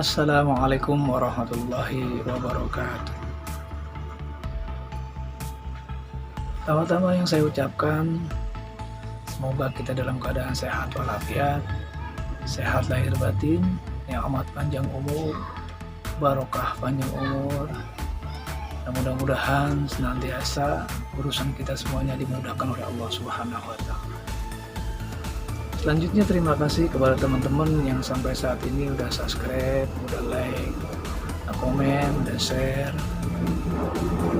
Assalamualaikum warahmatullahi wabarakatuh. Pertama-tama yang saya ucapkan, semoga kita dalam keadaan sehat walafiat, sehat lahir batin, yang amat panjang umur, barokah panjang umur, dan mudah-mudahan senantiasa urusan kita semuanya dimudahkan oleh Allah Subhanahu wa Ta'ala. Selanjutnya terima kasih kepada teman-teman yang sampai saat ini udah subscribe, udah like, udah komen, udah share.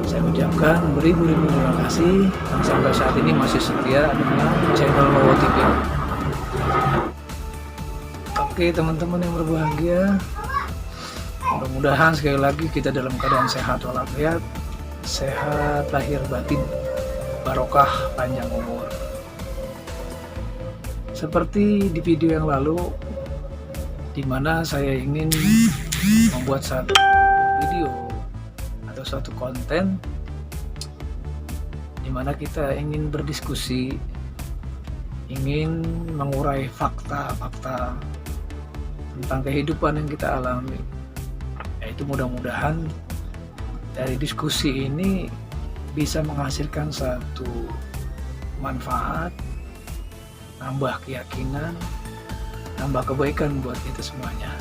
Saya ucapkan beribu-ribu terima kasih yang sampai saat ini masih setia dengan channel Wawo TV. Oke teman-teman yang berbahagia, mudah-mudahan sekali lagi kita dalam keadaan sehat walafiat, sehat lahir batin, barokah panjang umur. Seperti di video yang lalu, di mana saya ingin membuat satu video atau suatu konten di mana kita ingin berdiskusi, ingin mengurai fakta-fakta tentang kehidupan yang kita alami. Yaitu mudah-mudahan dari diskusi ini bisa menghasilkan satu manfaat, nambah keyakinan, nambah kebaikan buat kita semuanya.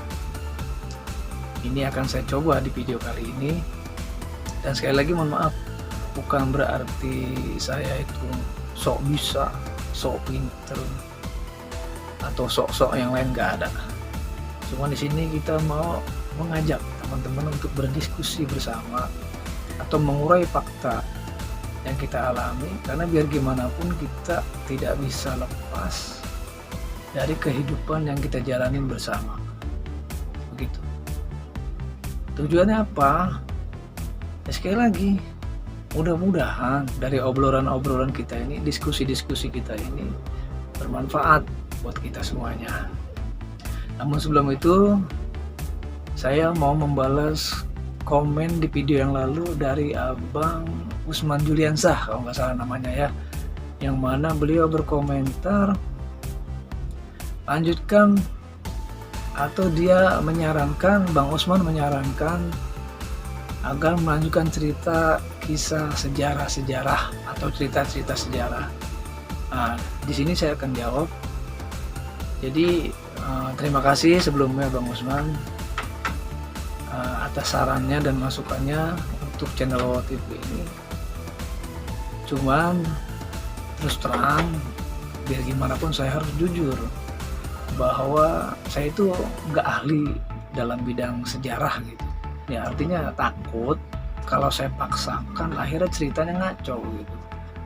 Ini akan saya coba di video kali ini. Dan sekali lagi mohon maaf, bukan berarti saya itu sok bisa, sok pinter, atau sok-sok yang lain gak ada. Cuma di sini kita mau mengajak teman-teman untuk berdiskusi bersama atau mengurai fakta yang kita alami, karena biar gimana pun kita tidak bisa lepas dari kehidupan yang kita jalanin bersama. Begitu. Tujuannya apa? Ya, sekali lagi, mudah-mudahan dari obrolan-obrolan kita ini, diskusi-diskusi kita ini bermanfaat buat kita semuanya. Namun sebelum itu, saya mau membalas komen di video yang lalu dari Abang Usman Juliansah, kalau nggak salah namanya ya, yang mana beliau berkomentar lanjutkan, atau dia menyarankan, Bang Usman menyarankan agar melanjutkan cerita kisah sejarah-sejarah atau cerita-cerita sejarah. Nah, di sini saya akan jawab. Jadi terima kasih sebelumnya Bang Usman atas sarannya dan masukannya untuk channel Wawo TV ini. Cuman terus terang, biar gimana pun saya harus jujur bahwa saya itu nggak ahli dalam bidang sejarah gitu. Ya artinya takut kalau saya paksakan akhirnya ceritanya ngaco gitu.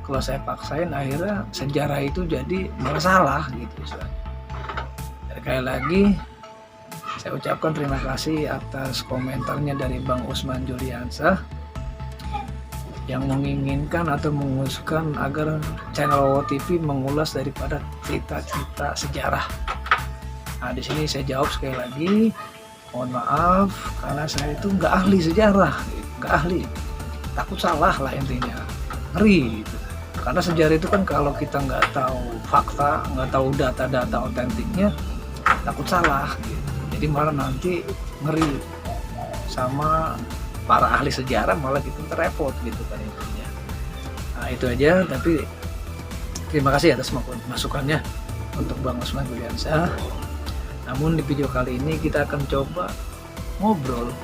Kalau saya paksain akhirnya sejarah itu jadi malah salah gitu istilahnya. Dan sekali lagi saya ucapkan terima kasih atas komentarnya dari Bang Usman Juliansah yang menginginkan atau mengusulkan agar channel Wawo TV mengulas daripada cerita-cerita sejarah. Nah, di sini saya jawab sekali lagi, mohon maaf karena saya itu nggak ahli sejarah, nggak ahli, takut salah lah intinya, ngeri gitu. Karena sejarah itu kan kalau kita nggak tahu fakta, nggak tahu data-data otentiknya, takut salah gitu. Jadi malah nanti ngeri sama para ahli sejarah, malah kita repot gitu kan intinya. Nah itu aja, tapi terima kasih atas masukannya untuk Bang Usman Juliansah. Namun di video kali ini kita akan coba ngobrol,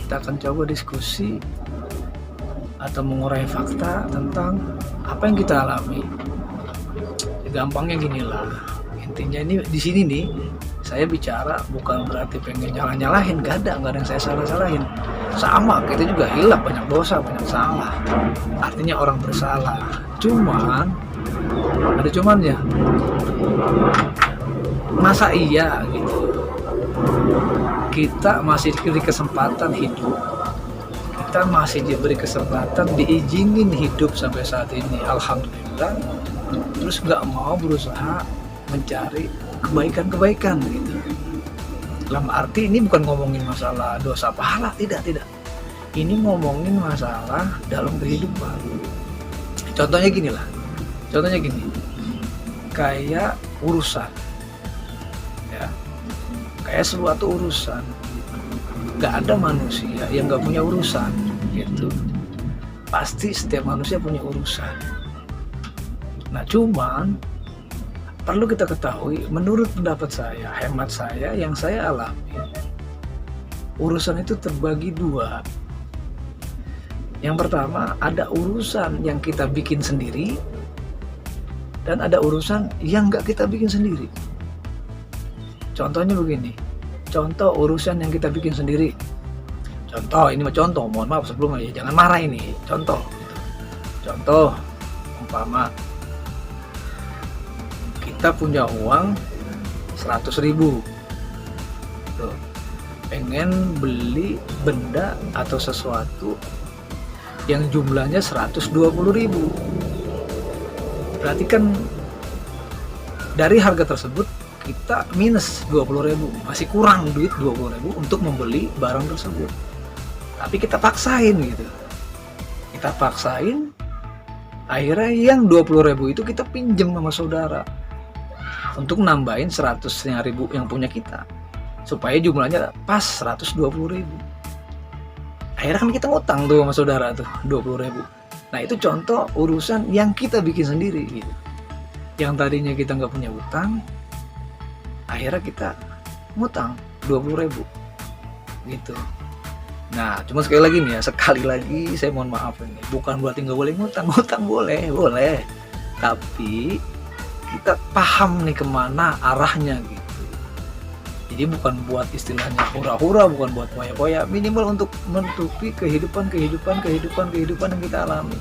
kita akan coba diskusi atau mengurai fakta tentang apa yang kita alami. Ya, gampangnya gini lah, intinya ini di sini nih saya bicara bukan berarti pengen nyalahin, gak ada yang saya salah-salahin. Sama, kita juga hilaf, banyak dosa, banyak salah. Artinya orang bersalah. Cuman, ada cumannya. Masa iya gitu? Kita masih diberi kesempatan hidup. Kita masih diberi kesempatan, diizinin hidup sampai saat ini. Alhamdulillah. Terus gak mau berusaha mencari kebaikan-kebaikan gitu. Dalam arti ini bukan ngomongin masalah dosa pahala, tidak. Ini ngomongin masalah dalam kehidupan. Contohnya gini, kayak urusan, ya, kayak suatu urusan nggak ada manusia yang nggak punya urusan gitu. Pasti setiap manusia punya urusan. Nah cuman perlu kita ketahui, menurut pendapat saya, hemat saya, yang saya alami, urusan itu terbagi dua. Yang pertama, ada urusan yang kita bikin sendiri, dan ada urusan yang nggak kita bikin sendiri. Contohnya begini, contoh urusan yang kita bikin sendiri. Contoh, ini mah contoh, mohon maaf sebelumnya, jangan marah ini. Contoh, umpama kita punya uang 100.000, tuh, pengen beli benda atau sesuatu yang jumlahnya 120.000. Berarti kan dari harga tersebut kita minus 20.000, masih kurang duit 20.000 untuk membeli barang tersebut. Tapi kita paksain gitu, akhirnya yang 20.000 itu kita pinjam sama saudara untuk nambahin 100.000 yang punya kita, supaya jumlahnya pas 120.000. Akhirnya kan kita ngutang tuh sama saudara tuh 20.000. Nah itu contoh urusan yang kita bikin sendiri gitu. Yang tadinya kita nggak punya utang, akhirnya kita ngutang 20.000 gitu. Nah cuma sekali lagi saya mohon maaf ini, bukan berarti nggak boleh ngutang boleh, tapi kita paham nih kemana arahnya gitu. Jadi bukan buat istilahnya hura-hura, bukan buat poya-poya, minimal untuk menutupi kehidupan yang kita alami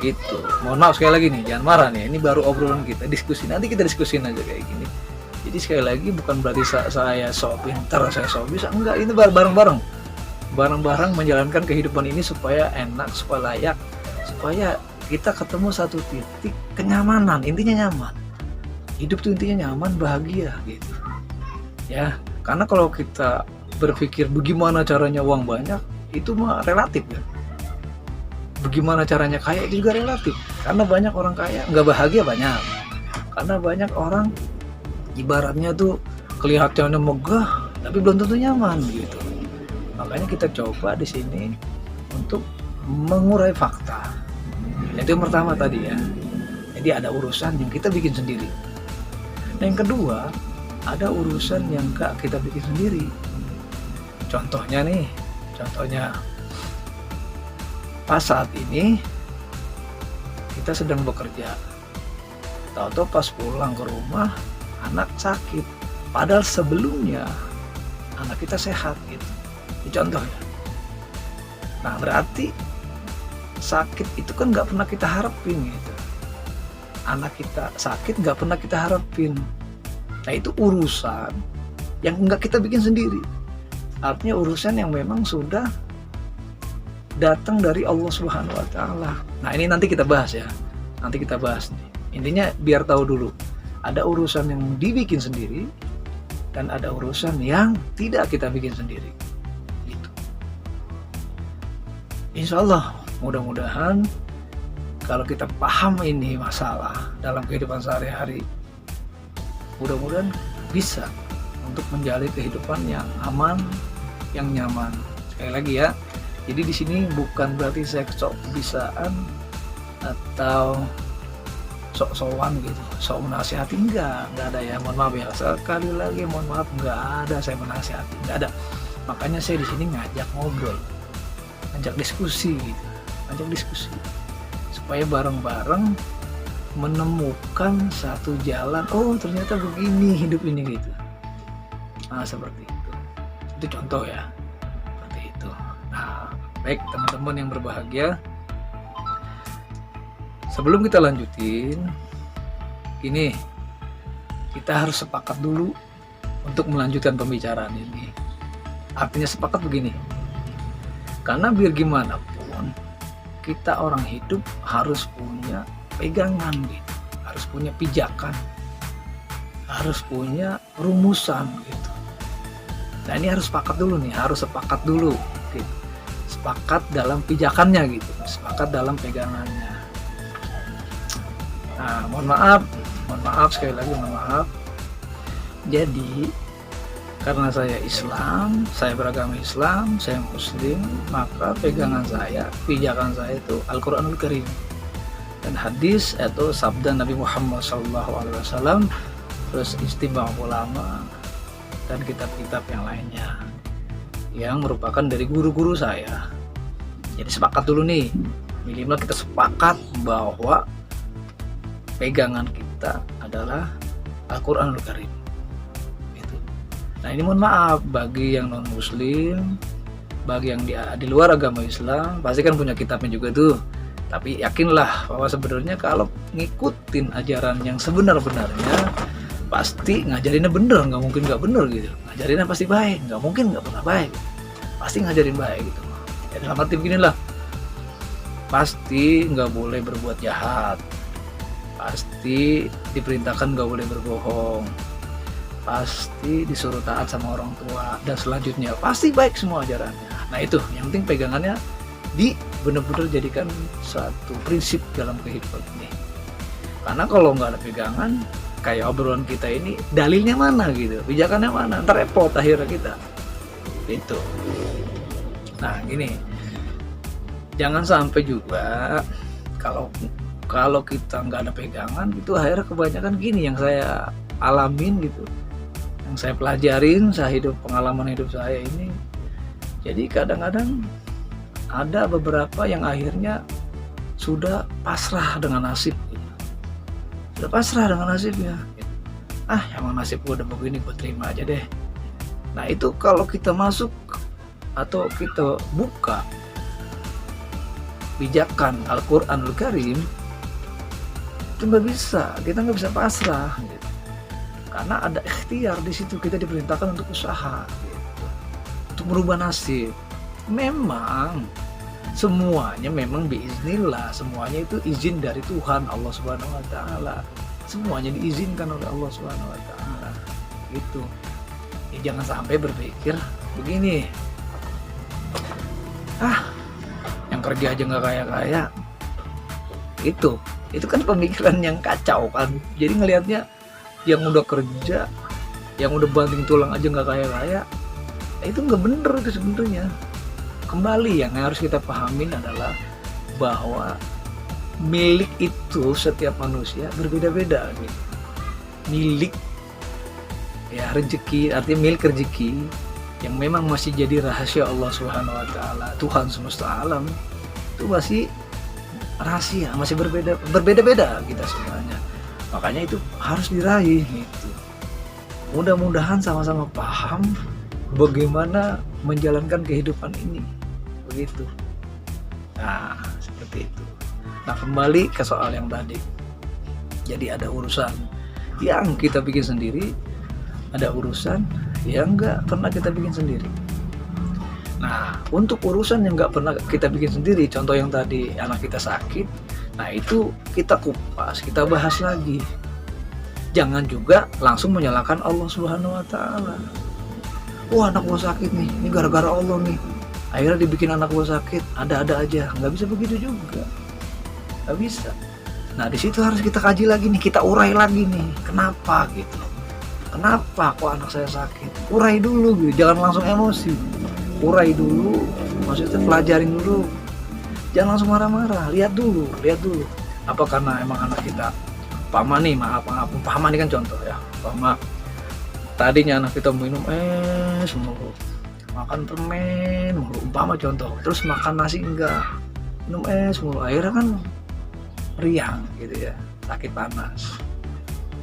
gitu. Mohon maaf sekali lagi nih, jangan marah nih, ini baru obrolan kita, diskusi, nanti kita diskusin aja kayak gini. Jadi sekali lagi bukan berarti saya sok pintar, saya sok bisa, enggak, ini bareng-bareng menjalankan kehidupan ini supaya enak, supaya layak, supaya kita ketemu satu titik kenyamanan. Intinya nyaman, hidup tuh intinya nyaman, bahagia gitu ya. Karena kalau kita berpikir bagaimana caranya uang banyak, itu mah relatif ya. Bagaimana caranya kaya juga relatif, karena banyak orang kaya nggak bahagia, karena banyak orang ibaratnya tuh kelihatannya megah tapi belum tentu nyaman gitu. Makanya kita coba di sini untuk mengurai fakta. Itu yang pertama tadi ya. Jadi ada urusan yang kita bikin sendiri. Nah, yang kedua, ada urusan yang gak kita bikin sendiri. Contohnya pas saat ini kita sedang bekerja. Tahu-tahu pas pulang ke rumah anak sakit. Padahal sebelumnya anak kita sehat gitu. Ini contohnya. Nah berarti sakit itu kan nggak pernah kita harapin gitu. Anak kita sakit nggak pernah kita harapin. Nah itu urusan yang nggak kita bikin sendiri. Artinya urusan yang memang sudah datang dari Allah Subhanahu Wa Taala. Nah ini nanti kita bahas ya. Nanti kita bahas nih. Intinya biar tahu dulu. Ada urusan yang dibikin sendiri dan ada urusan yang tidak kita bikin sendiri. Insya Allah mudah-mudahan kalau kita paham ini masalah dalam kehidupan sehari-hari, mudah-mudahan bisa untuk menjalani kehidupan yang aman, yang nyaman. Sekali lagi ya, jadi di sini bukan berarti saya sok bisaan atau sok-sokan gitu, sok menasihati, enggak ada ya, mohon maaf ya, sekali lagi mohon maaf, enggak ada saya menasihati, enggak ada. Makanya saya di sini ngajak ngobrol, ngajak diskusi gitu, supaya bareng-bareng menemukan satu jalan. Oh ternyata begini hidup ini gitu. Nah seperti itu contoh ya, seperti itu. Nah baik teman-teman yang berbahagia, sebelum kita lanjutin ini, kita harus sepakat dulu untuk melanjutkan pembicaraan ini. Artinya sepakat begini, karena biar gimana pun kita orang hidup harus punya pegangan gitu, harus punya pijakan, harus punya rumusan gitu. Nah ini harus sepakat dulu nih, gitu. Sepakat dalam pijakannya gitu, sepakat dalam pegangannya. Nah mohon maaf sekali lagi, mohon maaf. Jadi Karena saya Islam, saya beragama Islam, saya Muslim, maka pegangan saya, pijakan saya itu Al-Quranul Karim dan hadis atau sabda Nabi Muhammad SAW, terus istimewa ulama dan kitab-kitab yang lainnya yang merupakan dari guru-guru saya. Jadi sepakat dulu nih, minimal kita sepakat bahwa pegangan kita adalah Al-Quranul Karim. Nah ini mohon maaf bagi yang non muslim, bagi yang di luar agama Islam, pasti kan punya kitabnya juga tuh. Tapi yakinlah bahwa sebenarnya kalau ngikutin ajaran yang sebenar-benarnya, pasti ngajarinnya bener, nggak mungkin nggak bener gitu. Ngajarinnya pasti baik, nggak mungkin nggak pernah baik. Pasti ngajarin baik gitu. Ya dalam arti begini lah, pasti nggak boleh berbuat jahat, pasti diperintahkan nggak boleh berbohong, pasti disuruh taat sama orang tua, dan selanjutnya pasti baik semua ajarannya. Nah itu yang penting pegangannya benar-benar jadikan satu prinsip dalam kehidupan ini. Karena kalau nggak ada pegangan, kayak obrolan kita ini, dalilnya mana gitu, pijakannya mana, ntar repot akhirnya kita itu. Nah gini, jangan sampai juga kalau kita nggak ada pegangan itu akhirnya kebanyakan gini yang saya alamin gitu, yang saya pelajarin, pengalaman hidup saya ini. Jadi kadang-kadang ada beberapa yang akhirnya sudah pasrah dengan nasib gitu. Sudah pasrah dengan nasibnya, emang nasib gue udah begini, gue terima aja deh. Nah itu kalau kita masuk atau kita buka pijakan Al-Quranul Karim, itu kita nggak bisa pasrah gitu. Karena ada ikhtiar di situ, kita diperintahkan untuk usaha gitu, untuk merubah nasib. Memang semuanya memang biiznillah, semuanya itu izin dari Tuhan Allah Subhanahu wa taala. Semuanya diizinkan oleh Allah Subhanahu wa taala. Gitu. Ya, jangan sampai berpikir begini. Yang kerja aja nggak kaya-kaya. Itu kan pemikiran yang kacau kan. Jadi ngelihatnya yang udah kerja, yang udah banting tulang aja nggak kaya-kaya, itu nggak bener itu sebenarnya. Kembali yang harus kita pahamin adalah bahwa milik itu setiap manusia berbeda-beda gitu. Milik ya rezeki, artinya milik rezeki yang memang masih jadi rahasia Allah Subhanahu wa taala, Tuhan semesta alam, itu masih rahasia, masih berbeda-beda kita semuanya. Makanya itu harus diraih gitu. Mudah-mudahan sama-sama paham bagaimana menjalankan kehidupan ini. Begitu. Nah, seperti itu. Nah, kembali ke soal yang tadi. Jadi ada urusan yang kita bikin sendiri, ada urusan yang nggak pernah kita bikin sendiri. Nah, untuk urusan yang nggak pernah kita bikin sendiri, contoh yang tadi anak kita sakit, nah itu kita kupas, kita bahas lagi. Jangan juga langsung menyalahkan Allah Subhanahu wa taala. Wah, anak gua sakit nih, ini gara-gara Allah nih. Akhirnya dibikin anak gua sakit, ada-ada aja. Nggak bisa begitu juga. Nggak bisa. Nah, di situ harus kita kaji lagi nih, kita urai lagi nih. Kenapa gitu? Kenapa kok anak saya sakit? Urai dulu gitu, jangan langsung emosi. Urai dulu, maksudnya pelajarin dulu. Jangan langsung marah-marah, lihat dulu. Apa karena emang anak kita, umpama nih, umpama nih kan contoh ya, umpama tadinya anak kita minum es mulu, makan permen mulu, umpama contoh, terus makan nasi enggak, minum es mulu, akhirnya kan riang gitu ya, sakit panas.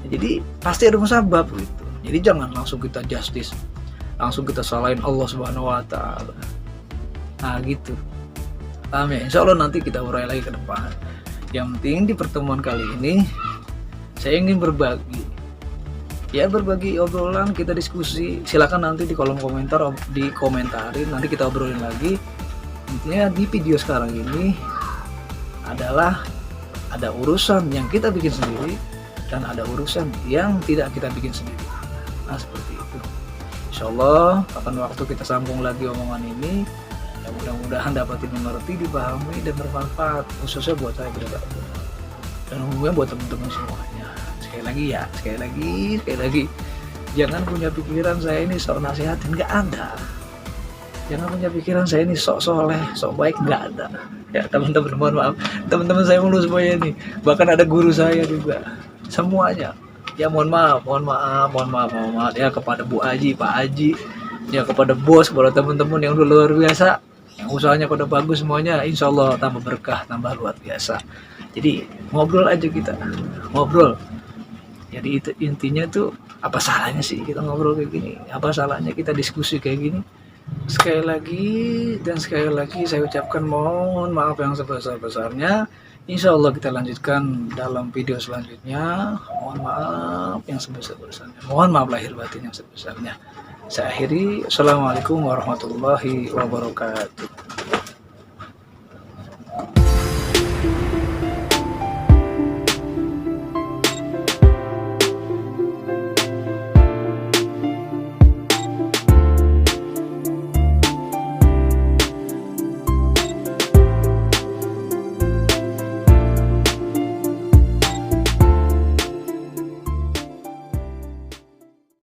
Jadi pasti ada musabab gitu. Jadi jangan langsung kita justice, langsung kita salahin Allah Subhanahu wa taala. Nah gitu. Paham ya? Insya Allah nanti kita urai lagi ke depan. Yang penting di pertemuan kali ini saya ingin berbagi obrolan, kita diskusi. Silakan nanti di kolom komentar dikomentarin, nanti kita obrolin lagi. Intinya di video sekarang ini adalah ada urusan yang kita bikin sendiri dan ada urusan yang tidak kita bikin sendiri. Nah seperti itu. Insya Allah kapan waktu kita sambung lagi omongan ini, ya mudah-mudahan dapat dimengerti, dipahami dan bermanfaat, khususnya buat saya pribadi dan umumnya buat teman-teman semuanya. Sekali lagi Jangan punya pikiran saya ini sok nasihatin, nggak ada. Jangan punya pikiran saya ini sok soleh, sok baik, nggak ada. Ya teman-teman, mohon maaf, teman-teman saya mulu semuanya ini, bahkan ada guru saya juga, semuanya. Ya mohon maaf, ya kepada Bu Aji, Pak Aji, ya kepada bos, kepada teman-teman yang luar biasa, yang usahanya pada bagus semuanya, insya Allah tambah berkah, tambah luar biasa. Jadi ngobrol aja kita, ngobrol. Jadi itu intinya tuh, apa salahnya sih kita ngobrol kayak gini? Apa salahnya kita diskusi kayak gini? Sekali lagi dan sekali lagi saya ucapkan mohon maaf yang sebesar-besarnya. Insya Allah kita lanjutkan dalam video selanjutnya. Mohon maaf yang sebesar-besarnya. Mohon maaf lahir batin yang sebesarnya. Saya akhiri. Assalamualaikum warahmatullahi wabarakatuh.